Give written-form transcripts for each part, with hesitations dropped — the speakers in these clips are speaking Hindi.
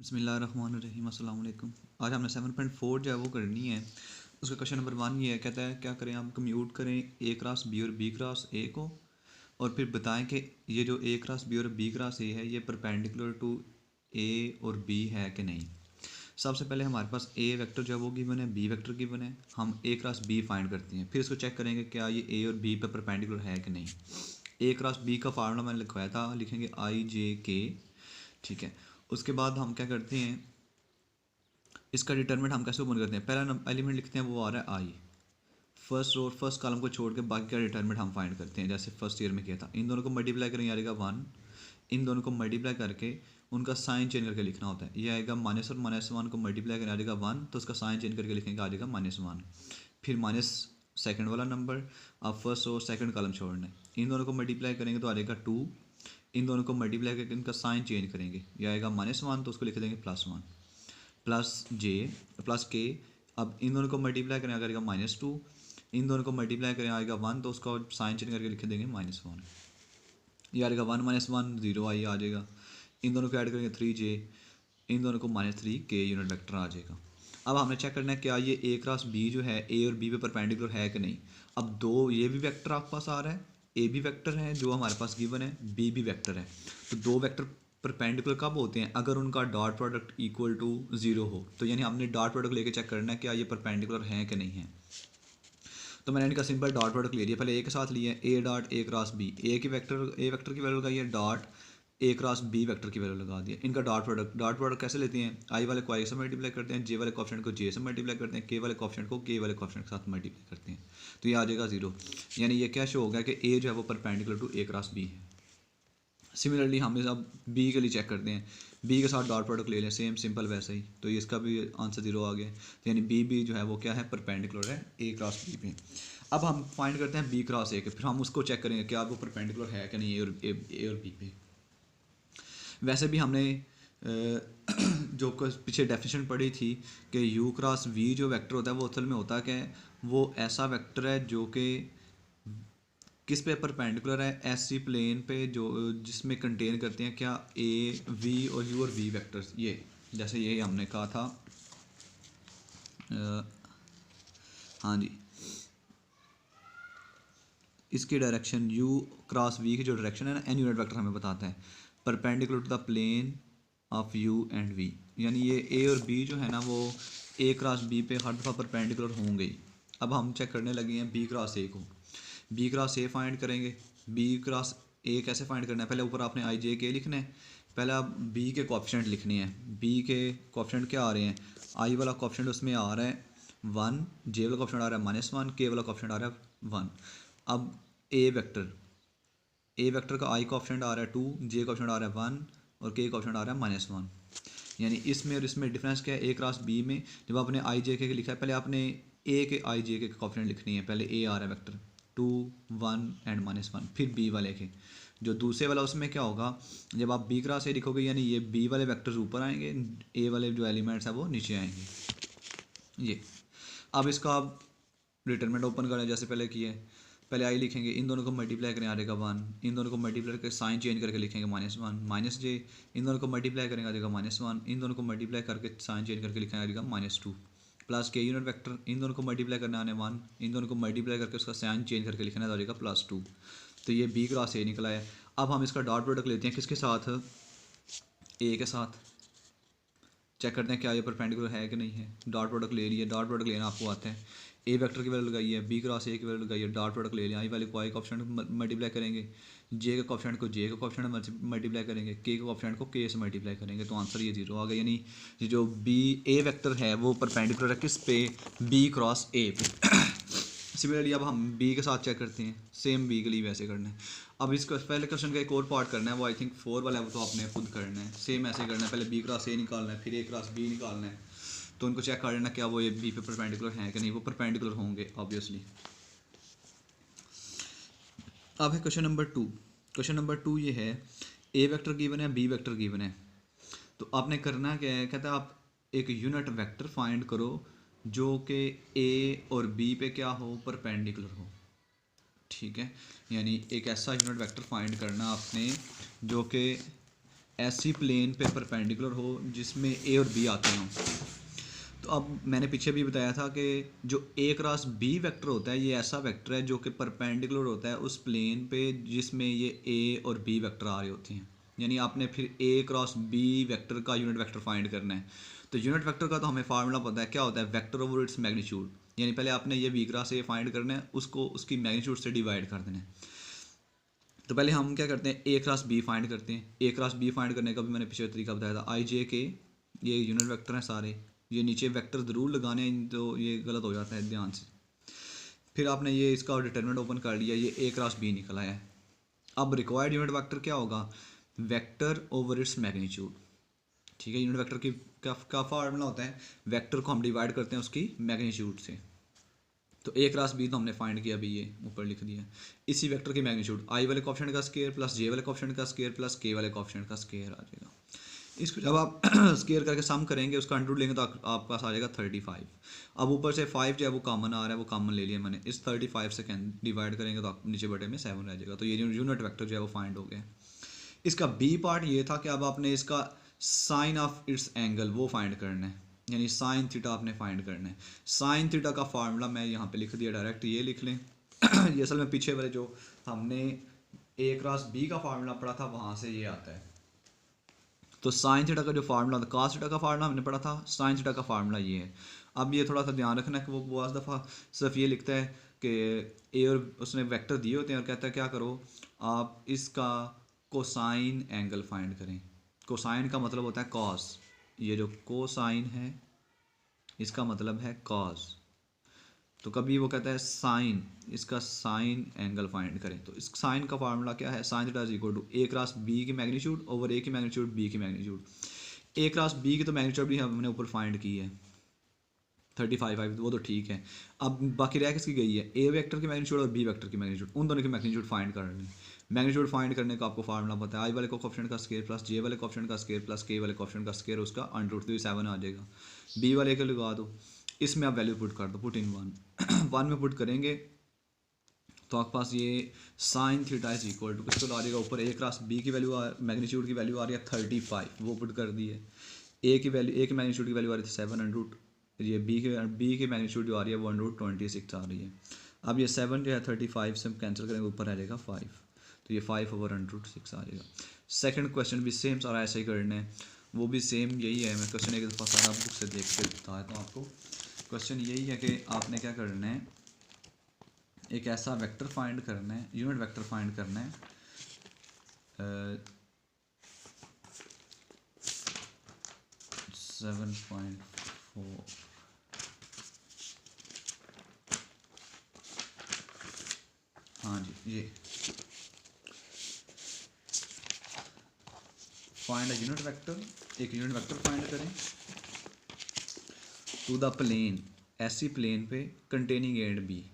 बिस्मिल्लाहिर्रहमानिर्रहीम अस्सलाम वालेकुम। आज हमने 7.4 जो है वो करनी है। उसका क्वेश्चन नंबर 1 ये है, कहता है क्या करें हम कम्यूट करें ए क्रॉस बी और बी क्रॉस ए को, और फिर बताएं कि ये जो ए क्रॉस बी और बी क्रॉस ए है ये परपेंडिकुलर टू ए और बी है कि नहीं। सबसे पहले हमारे पास ए वेक्टर जो है वो गिवन है, बी वेक्टर गिवन है, हम ए क्रॉस बी फाइंड करते हैं। फिर इसको चेक करेंगे क्या ये ए और बी पर परपेंडिकुलर है कि नहीं। ए क्रॉस बी का फार्मूला मैंने लिखवाया था, लिखेंगे आई जे के, ठीक है। उसके बाद हम क्या करते हैं, इसका डिटरमिनेंट हम कैसे ओपन करते हैं। पहला एलिमेंट लिखते हैं वो आ रहा है आई, फर्स्ट रो फर्स्ट कॉलम को छोड़ के बाकी का डिटरमिनेंट हम फाइंड करते हैं, जैसे फर्स्ट ईयर में किया था। इन दोनों को मल्टीप्लाई करेंगे, आएगा 1। इन दोनों को मल्टीप्लाई करके उनका साइन चेंज करके लिखना होता है। ये आएगा माइनस और माइनस 1 को मल्टीप्लाई करें, आ जाएगा 1, तो उसका साइन चेंज करके लिखेंगे, आ जाएगा -1। फिर माइनस सेकंड वाला नंबर, अब फर्स्ट और सेकंड कॉलम छोड़ना है। इन दोनों को मल्टीप्लाई करेंगे तो आ जाएगा 2। इन दोनों को मल्टीप्लाई करके इनका साइन चेंज करेंगे, ये आएगा -1, तो उसको लिख देंगे +1 प्लस जे प्लस के। अब इन दोनों को मल्टीप्लाई करें, आएगा -2। इन दोनों को मल्टीप्लाई करें, आएगा 1, तो उसका साइन चेंज करके लिख देंगे -1। ये आएगा 1 - 1 0 आई आ जाएगा। इन दोनों को ऐड करेंगे 3j, इन दोनों को -3 के यूनिट वेक्टर आ जाएगा। अब हमने चेक करना है क्या ये ए क्रॉस बी जो है ए और बी पे परपेंडिकुलर है कि नहीं। अब दो ये भी वेक्टर आपके पास आ रहा है, ए भी वेक्टर है जो हमारे पास गिवन है, बी भी वेक्टर है। तो दो वेक्टर परपेंडिकुलर कब होते हैं, अगर उनका डॉट प्रोडक्ट इक्वल टू 0 हो। तो यानी हमने डॉट प्रोडक्ट लेके चेक करना है क्या ये परपेंडिकुलर हैं कि नहीं है। तो मैंने इनका सिंपल डॉट प्रोडक्ट ले लिया, पहले ए के साथ लिया है, A dot A cross B, A vector की वैल्यू लगाई है, dot A cross B vector की वैल्यू लगा दिया। इनका डॉट प्रोडक्ट कैसे लेते हैं, आई वाले को आई से मल्टीप्लाई करते हैं, जे वाले कोएफिशिएंट को जे से मल्टीप्लाई करते हैं, के वाले कोएफिशिएंट को के वाले कोएफिशिएंट के साथ मल्टीप्लाई करते हैं। तो ये आ जाएगा 0। यानी ये क्या शो होगा कि ए जो है वो perpendicular to A cross B है। सिमिलरली हम इस अब बी के लिए चेक करते हैं, बी के साथ डॉट प्रोडक्ट ले लें, सेम सिंपल वैसे ही। तो इसका भी आंसर 0 आ गया। तो यानी बी जो है वो क्या है, परपेंडिकुलर है ए क्रॉस बी पे। अब हम फाइंड करते हैं बी क्रॉस ए के, फिर हम उसको चेक करेंगे क्या वो परपेंडिकुलर है कि नहीं ए और बी पे। वैसे भी हमने जो पीछे डेफिनेशन पढ़ी थी कि यू क्रॉस वी जो वेक्टर होता है वो असल में होता है कि वो ऐसा वेक्टर है जो कि किस पे परपेंडिकुलर है, ऐसी प्लेन पे जो जिसमें कंटेन करते हैं क्या ए वी और यू और वी वेक्टर्स। ये जैसे ये हमने कहा था हाँ जी, इसकी डायरेक्शन यू क्रॉस वी की जो डायरेक्शन है ना, एन यूनिट वेक्टर हमें बताता है perpendicular to the plane of U and V. यानी ये ए और बी जो है ना वो ए क्रॉस बी पे हर दफ़ा परपेंडिकुलर होंगे। अब हम चेक करने लगे हैं बी क्रॉस ए को। बी क्रॉस ए फाइंड करेंगे। बी क्रॉस ए कैसे फाइंड करना है, पहले ऊपर आपने आई जे के लिखना है, पहले आप बी के कोएफिशिएंट लिखने हैं। बी के कोएफिशिएंट क्या आ रहे हैं, आई वाला कोएफिशिएंट उसमें आ रहा है 1, जे वाला कोएफिशिएंट आ रहा है -1, के वाला कोएफिशिएंट आ रहा है 1। अब ए वेक्टर का आई कोएफिशिएंट आ रहा है 2, जे कोएफिशिएंट आ रहा है 1 और के कोएफिशिएंट आ रहा है -1। यानी इसमें और इसमें डिफरेंस क्या है, ए क्रॉस बी में जब आपने आई जे के लिखा है, पहले आपने ए के आई जे के कोएफिशिएंट लिखनी है। पहले ए आ रहा है वेक्टर 2, 1 एंड -1, फिर बी वाले के जो दूसरे वाला उसमें क्या होगा, जब आप बी क्रॉस ए लिखोगे यानी ये बी वाले वेक्टर्स ऊपर आएंगे, ए वाले जो एलिमेंट्स हैं वो नीचे आएंगे। ये अब इसका आप डिटरमिनेंट ओपन करें जैसे पहले किए, पहले आई लिखेंगे, इन दोनों को मल्टीप्लाई करें, आ जाएगा 1। इन दोनों को मल्टीप्लाई करके साइन चेंज करके लिखेंगे -1 माइनस जे। इन दोनों को मल्टीप्लाई करेंगे, आ जाएगा -1। इन दोनों को मल्टीप्लाई करके साइन चेंज करके लिखेंगे, आ जाएगा -2 प्लस के यूनिट वेक्टर। इन दोनों को मल्टीप्लाई करने आने 1, इन दोनों को मल्टीप्लाई करके उसका साइन चेंज करके लिखना है, आ जाएगा +2। तो ये बी क्रॉस ए निकला है। अब हम इसका डॉट प्रोडक्ट लेते हैं किसके साथ, ए के साथ। चेक करते हैं क्या ये परपेंडिकुलर है कि नहीं है। डॉट प्रोडक्ट ले लिया, डॉट प्रोडक्ट लेना आपको आता है। ए वेक्टर की वैल्यू लगाई है, बी क्रॉस ए की वैल्यू लगाई है, डॉट प्रोडक्ट ले लिया। आई वाले को आई कोएफिशिएंट मल्टीप्लाई करेंगे, जे के कोएफिशिएंट को जे के कोएफिशिएंट मल्टीप्लाई करेंगे, के कोएफिशिएंट को के से मल्टीप्लाई करेंगे, तो आंसर ये 0 आ गया। यानी ये जो बी ए वेक्टर है वो परपेंडिकुलर है किस पे, बी क्रॉस ए पे। सिमिलरली अब हम बी के साथ चेक करते हैं, सेम बी के लिए वैसे करना है। अब इसका पहले क्वेश्चन का एक और पार्ट करना है, वो आई थिंक 4 वाला है, वो तो आपने खुद करना है। सेम ऐसे करना है, पहले बी क्रॉस ए निकालना है, फिर ए क्रॉस बी निकालना है। तो उनको चेक कर लेना क्या वो ये बी पे परपेंडिकुलर हैं कि नहीं, वो परपेंडिकुलर होंगे ऑब्वियसली। अब है क्वेश्चन नंबर 2। क्वेश्चन नंबर 2 ये है, ए वेक्टर गिवन है, बी वेक्टर गिवन है। तो आपने करना क्या है, कहता है आप एक यूनिट वेक्टर फाइंड करो जो कि ए और बी पे क्या हो, परपेंडिकुलर हो। ठीक है, यानी एक ऐसा यूनिट वेक्टर फाइंड करना आपने जो कि ऐसी प्लेन पे परपेंडिकुलर हो जिसमें ए और बी आते हों। तो अब मैंने पीछे भी बताया था कि जो ए क्रॉस बी वेक्टर होता है, ये ऐसा वेक्टर है जो कि परपेंडिकुलर होता है उस प्लेन पे जिसमें ये ए और बी वेक्टर आ रहे होते हैं। यानी आपने फिर ए क्रॉस बी वेक्टर का यूनिट वेक्टर फाइंड करना है। तो यूनिट वेक्टर का तो हमें फार्मूला पता है, क्या होता है, वेक्टर ओवर इट्स मैग्नीट्यूड। यानी पहले आपने ये बी क्रॉस ए फाइंड करना है, उसको उसकी मैग्नीट्यूड से डिवाइड कर देना है। तो पहले हम क्या करते हैं, ए क्रॉस बी फाइंड करते हैं। ए क्रॉस बी फाइंड करने का भी मैंने पिछले तरीका बताया था, आई जे के ये यूनिट वेक्टर हैं सारे, ये नीचे वेक्टर ज़रूर लगाने हैं, तो ये गलत हो जाता है ध्यान से। फिर आपने ये इसका डिटरमिनेंट ओपन कर लिया, ये ए क्रॉस बी निकल आया है। अब रिक्वायर्ड यूनिट वेक्टर क्या होगा, वेक्टर ओवर इट्स मैग्नीट्यूड। ठीक है, यूनिट वेक्टर की का फार्मूला होता है, वेक्टर को हम डिवाइड करते हैं उसकी मैग्नीट्यूड से। तो ए क्रॉस बी तो हमने फाइंड किया अभी, ये ऊपर लिख दिया। इसी वेक्टर की मैग्नीट्यूड आई वाले कोएफिशिएंट का स्क्वायर प्लस जे वाले कोएफिशिएंट का स्क्वायर प्लस के वाले कोएफिशिएंट का स्क्वायर आ जाएगा। इसको जब आप स्क्वायर करके सम करेंगे, उसका अंडर रूट लेंगे तो आपके पास आ जाएगा 35। अब ऊपर से 5 जो है वो कॉमन आ रहा है, वो कॉमन ले लिया मैंने, इस 35 से डिवाइड करेंगे तो आप नीचे बटे में 7 रह जाएगा। तो ये यूनिट वेक्टर जो है वो फाइंड हो गया। इसका बी पार्ट ये था कि अब आपने इसका साइन ऑफ इट्स एंगल वो फाइंड करना है, यानी साइन थीटा आपने फाइंड करना है। साइन थीटा का फार्मूला मैं यहाँ पे लिख दिया डायरेक्ट, ये लिख लें। ये असल में पीछे वाले जो हमने ए क्रॉस बी का फार्मूला पढ़ा था वहाँ से ये आता है। तो साइन थीटा का जो फार्मूला था, कॉस थीटा का फार्मूला हमने पढ़ा था, साइन थीटा का फार्मूला ये है। अब ये थोड़ा सा ध्यान रखना है कि वो बहुत दफ़ा सिर्फ ये लिखता है कि ए और उसने वेक्टर दिए होते हैं और कहता है क्या करो आप इसका कोसाइन एंगल फाइंड करें। कोसाइन का मतलब होता है कॉस, ये जो कोसाइन है इसका मतलब है कॉस। तो कभी वो कहता है साइन, इसका साइन एंगल फाइंड करें। तो इस साइन का फार्मूला क्या है, sine theta is equal to A cross B की मैग्नीट्यूड ओवर ए की मैग्नीट्यूड बी की मैग्नीट्यूड। ए क्रॉस बी की तो मैग्नीट्यूड भी हमने ऊपर फाइंड की है 35, वो तो ठीक है। अब बाकी रह किसकी गई है, ए वेक्टर की मैग्नीट्यूड और बी वेक्टर की मैग्नीट्यूड, उन दोनों की मैग्नीट्यूड फाइंड करनी है। मैग्नीट्यूड फाइंड करने का आपको फार्मूला पता है, आई वाले कोएफिशिएंट का स्क्वायर प्लस जे वाले कोएफिशिएंट का स्क्वायर प्लस के वाले कोएफिशिएंट का स्क्वायर, उसका अंडर रूट 7 आ जाएगा। बी वाले को लगा दो, इसमें आप वैल्यू पुट कर दो, पुट इन 1 1 में पुट करेंगे तो आपके पास ये sine theta is equal to किसको आ जाएगा, ऊपर ए क्रॉस बी की वैल्यू मैग्नीट्यूड की वैल्यू आ रही है 35, वो पुट कर दी है। ए की वैल्यू, ए की मैग्नीट्यूड की वैल्यू आ रही है 7 अंडर रूट, ये बी की मैग्नीट्यूड जो आ रही है वो अंडर रूट 26 आ रही है। अब ये 7 जो है 35 से हम कैंसिल करेंगे, ऊपर आ जाएगा 5, तो ये 5 ओवर अंडर रूट 6 आ जाएगा। सेकंड क्वेश्चन भी सेम सारा ऐसे ही करना है, वो भी सेम यही है। मैं क्वेश्चन एक दफ़ा सारा बुक से देख के बता देता हूँ आपको। क्वेश्चन यही है कि आपने क्या करना है, एक ऐसा वेक्टर फाइंड करना है, यूनिट वेक्टर फाइंड करना है 7.4, हाँ जी, ये फाइंड अ यूनिट वेक्टर, एक यूनिट वेक्टर फाइंड करें टू द प्लेन, ऐसी प्लेन पे कंटेनिंग ए एंड बी,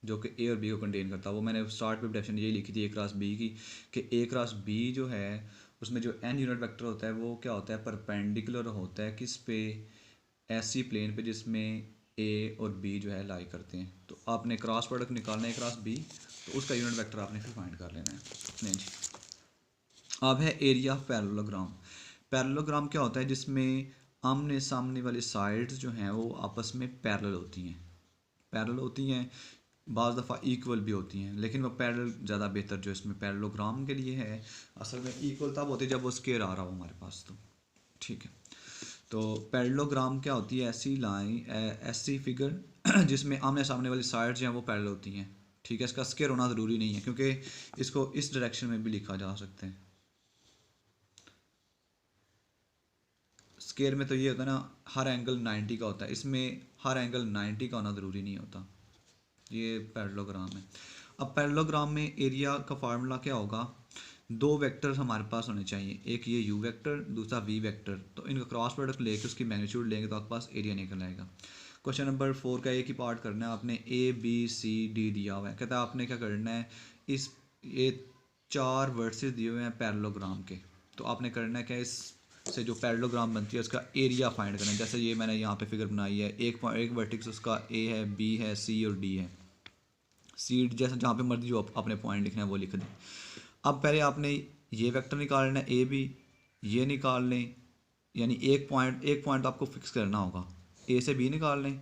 जो कि ए और बी को कंटेन करता है। वो मैंने स्टार्ट पे डेफिनेशन यही लिखी थी ए क्रॉस बी की, कि ए क्रॉस बी जो है उसमें जो एन यूनिट वेक्टर होता है वो क्या होता है, परपेंडिकुलर होता है किस पे, ऐसी प्लेन पे जिसमें ए और बी जो है लाई करते हैं। तो आपने क्रॉस प्रोडक्ट निकालना है क्रॉस बी, तो उसका यूनिट वेक्टर आपने फिर फाइंड कर लेना है। नहीं जी, अब है एरिया ऑफ पैरेललोग्राम। पैरेललोग्राम क्या होता है, जिसमें आमने सामने वाली साइड्स जो हैं वो आपस में पैरेलल होती हैं। पैरेलल होती हैं, बाज़ दफ़ा इक्वल भी होती हैं, लेकिन वो पैरेलल ज़्यादा बेहतर जो इसमें पैरेललोग्राम के लिए है। असल में इक्वल तब होती है जब वो स्क्वायर आ रहा हो हमारे पास, तो ठीक है। तो पैरेललोग्राम क्या होती है, ऐसी लाइन, ऐसी फिगर जिसमें आमने सामने वाली साइड्स जो हैं वो पैरेलल होती हैं। ठीक है, इसका स्क्वायर होना ज़रूरी नहीं है, क्योंकि इसको इस डायरेक्शन में भी लिखा जा सकता है। स्क्वायर में तो ये होता है ना, हर एंगल 90 का होता है, इसमें हर एंगल 90 का होना ज़रूरी नहीं होता। ये पैरेललोग्राम है। अब पैरेललोग्राम में एरिया का फार्मूला क्या होगा, दो वेक्टर हमारे पास होने चाहिए, एक ये यू वेक्टर, दूसरा वी वेक्टर। तो इनका क्रॉस प्रोडक्ट लेके उसकी मैग्नीट्यूड लेंगे तो आपके पास एरिया निकल आएगा। क्वेश्चन नंबर 4 का एक ही पार्ट करना है आपने, ए बी सी डी दिया हुआ है, कहता है आपने क्या करना है, इस ये 4 वर्सेस दिए हुए हैं पैरेललोग्राम के, तो आपने करना है क्या, इस से जो पैरेललोग्राम बनती है उसका एरिया फाइंड करना है। जैसे ये मैंने यहाँ पे फिगर बनाई है, एक वर्टेक्स उसका ए है, बी है, सी और डी है। सी जैसे जहाँ पे मर्जी जो अपने पॉइंट लिखना है वो लिख दें। अब पहले आपने ये वेक्टर निकालना है ए बी, ये निकाल लें, यानी एक पॉइंट आपको फिक्स करना होगा, ए से बी निकाल लें,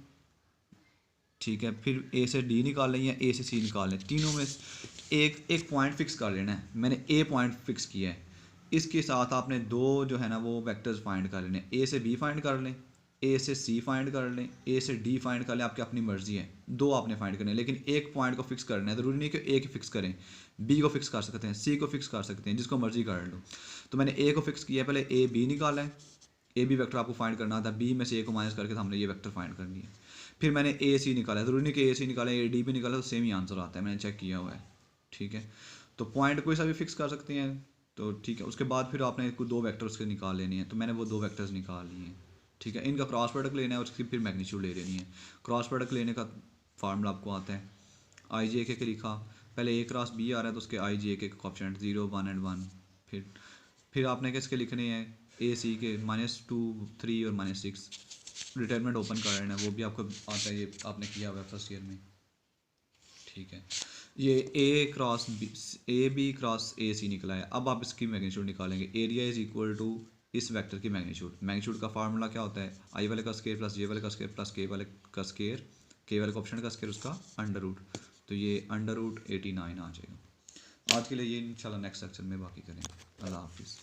ठीक है, फिर ए से डी निकाल लें या ए से सी निकाल लें, तीनों में एक एक पॉइंट फिक्स कर लेना है। मैंने ए पॉइंट फिक्स किया है, इसके साथ आपने दो जो है ना वो वेक्टर्स फाइंड कर लेने, ए से बी फाइंड कर लें, ए से सी फाइंड कर लें, ए से डी फाइंड कर लें, आपकी अपनी मर्जी है, दो आपने फाइंड करने हैं, लेकिन एक पॉइंट को फिक्स करना है। ज़रूरी नहीं कि ए को फिक्स करें, बी को फिक्स कर सकते हैं, सी को फिक्स कर सकते हैं, जिसको मर्जी कर लो। तो मैंने ए को फिक्स किया है, पहले ए बी निकाला है, ए बी वेक्टर आपको फाइंड करना था, बी में से ए को माइनस करके हमने ये वेक्टर फाइंड करनी है। फिर मैंने ए सी निकाला है, ज़रूरी नहीं कि ए सी निकाला, ए डी भी निकाला, तो सेम ही आंसर आता है, मैंने चेक किया हुआ है, ठीक है। तो पॉइंट कोई सा भी फिक्स कर सकते हैं, तो ठीक है। उसके बाद फिर आपने कुछ दो वेक्टर्स के निकाल लेने हैं, तो मैंने वो दो वेक्टर्स निकाल लिए हैं, ठीक है। इनका क्रॉस प्रोडक्ट लेना है और उसकी फिर मैग्नीट्यूड ले लेनी है। क्रॉस प्रोडक्ट लेने का फार्मूला आपको आता है, आई जी ए के लिखा, पहले ए क्रॉस बी आ रहा है तो उसके आई जी ए के कोएफिशिएंट 0 1 एंड 1, फिर आपने किसके लिखने हैं, ए सी के -2 3 और -6, डिटरमिनेंट ओपन कर लेना है, वो भी आपको आता है, ये आपने किया हुआ है फर्स्ट ईयर में, ठीक है। ये A cross B, A B cross A C निकला है। अब आप इसकी मैग्नीट्यूड निकालेंगे, एरिया इज इक्वल टू इस वेक्टर की मैग्नीट्यूड। मैग्नीट्यूड का फार्मूला क्या होता है, आई वाले का स्केयर प्लस जे वाले का स्केयर प्लस के वाले का स्केयर, के वाले का ऑप्शन का स्केयर उसका अंडर रूट, तो ये अंडर रूट 89 आ जाएगा। आज के लिए ये इंशाल्लाह नेक्स्ट लेक्चर में बाकी करेंगे। अल्लाह हाफिज़।